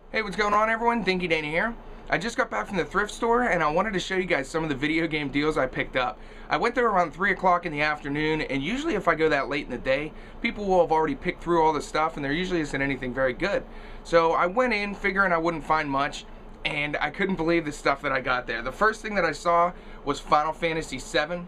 Hey, what's going on everyone? Dinky Dana here. I just got back from the thrift store and I wanted to show you guys some of the video game deals I picked up. I went there around 3 o'clock in the afternoon, and usually if I go that late in the day, people will have already picked through all the stuff and there usually isn't anything very good. So I went in figuring I wouldn't find much, and I couldn't believe the stuff that I got there. The first thing that I saw was Final Fantasy VII.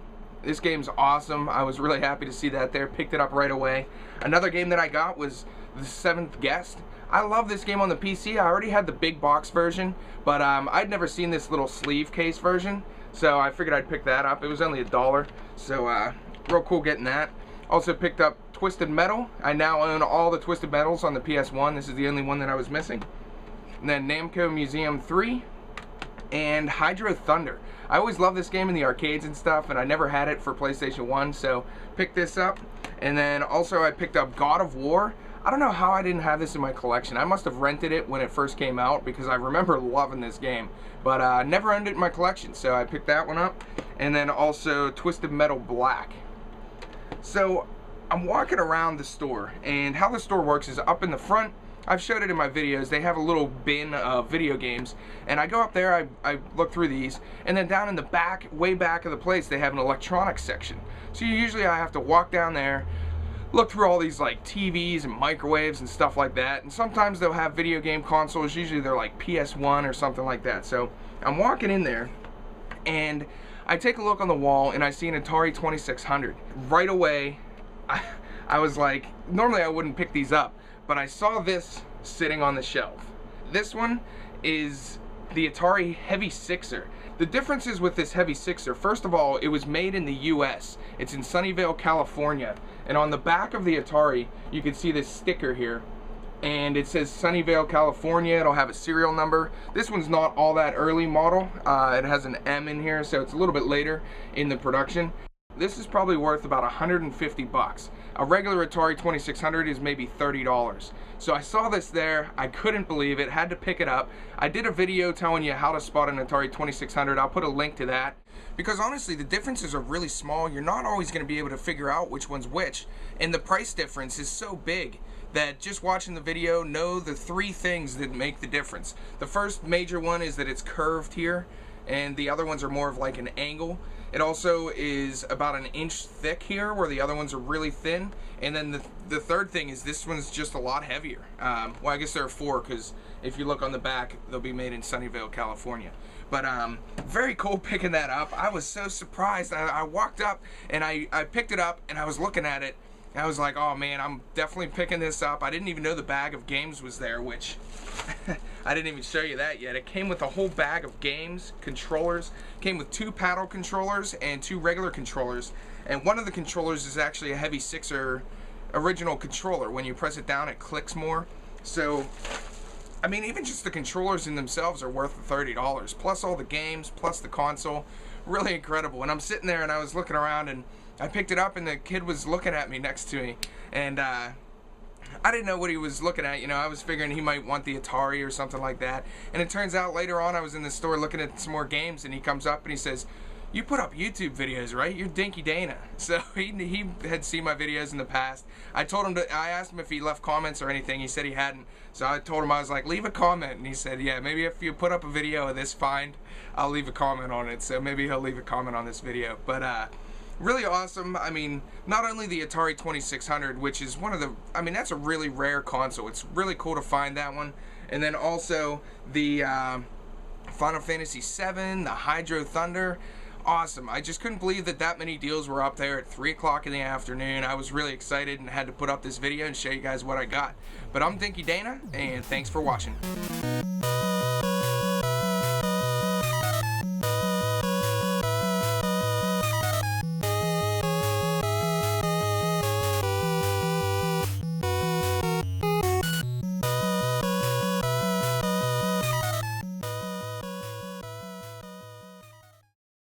This game's awesome. I was really happy to see that there. Picked it up right away. Another game that I got was The Seventh Guest. I love this game on the PC. I already had the big box version, but I'd never seen this little sleeve case version, so I figured I'd pick that up. It was only $1, so real cool getting that. Also picked up Twisted Metal. I now own all the Twisted Metals on the PS1. This is the only one that I was missing. And then Namco Museum 3 and Hydro Thunder. I always loved this game in the arcades and stuff, and I never had it for PlayStation 1, so picked this up. And then also I picked up God of War. I don't know how I didn't have this in my collection. I must have rented it when it first came out because I remember loving this game, but never owned it in my collection, so I picked that one up. And then also Twisted Metal Black. So I'm walking around the store, and how the store works is up in the front, I've showed it in my videos, they have a little bin of video games, and I go up there, I look through these, and then down in the back, way back of the place, they have an electronics section. So usually I have to walk down there, look through all these like TVs and microwaves and stuff like that, and sometimes they'll have video game consoles. Usually they're like PS1 or something like that. So I'm walking in there and I take a look on the wall and I see an Atari 2600. Right away I was like, normally I wouldn't pick these up, but I saw this sitting on the shelf. This one is the Atari Heavy Sixer. The differences with this Heavy Sixer, first of all, it was made in the US. It's in Sunnyvale, California. And on the back of the Atari, you can see this sticker here. And it says Sunnyvale, California. It'll have a serial number. This one's not all that early model. It has an M in here, so it's a little bit later in the production. This is probably worth about 150 bucks. A regular Atari 2600 is maybe $30. So I saw this there, I couldn't believe it, had to pick it up. I did a video telling you how to spot an Atari 2600, I'll put a link to that. Because honestly, the differences are really small. You're not always going to be able to figure out which one's which. And the price difference is so big that just watching the video, know the 3 things that make the difference. The first major one is that it's curved here, and the other ones are more of like an angle. It also is about an inch thick here, where the other ones are really thin. And then the third thing is this one's just a lot heavier. Well, I guess there are 4, because if you look on the back, they'll be made in Sunnyvale, California. But very cool picking that up. I was so surprised. I walked up and I picked it up and I was looking at it. And I was like, oh man, I'm definitely picking this up. I didn't even know the bag of games was there, which I didn't even show you that yet. It came with a whole bag of games, controllers. Came with 2 paddle controllers and 2 regular controllers. And one of the controllers is actually a Heavy Sixer original controller. When you press it down, it clicks more. So, I mean, even just the controllers in themselves are worth $30. Plus all the games, plus the console. Really incredible. And I'm sitting there and I was looking around and I picked it up and the kid was looking at me next to me. And I didn't know what he was looking at, you know. I was figuring he might want the Atari or something like that. And it turns out later on I was in the store looking at some more games, and he comes up and he says, "You put up YouTube videos, right? You're Dinky Dana." So he had seen my videos in the past. I asked him if he left comments or anything. He said he hadn't. So I told him, I was like, leave a comment. And he said, yeah, maybe if you put up a video of this find, I'll leave a comment on it. So maybe he'll leave a comment on this video. But really awesome. I mean, not only the Atari 2600, which is one of the, I mean, that's a really rare console. It's really cool to find that one. And then also the Final Fantasy VII, the Hydro Thunder. Awesome. I just couldn't believe that many deals were up there at 3 o'clock in the afternoon. I was really excited and had to put up this video and show you guys what I got. But I'm Dinky Dana, and thanks for watching.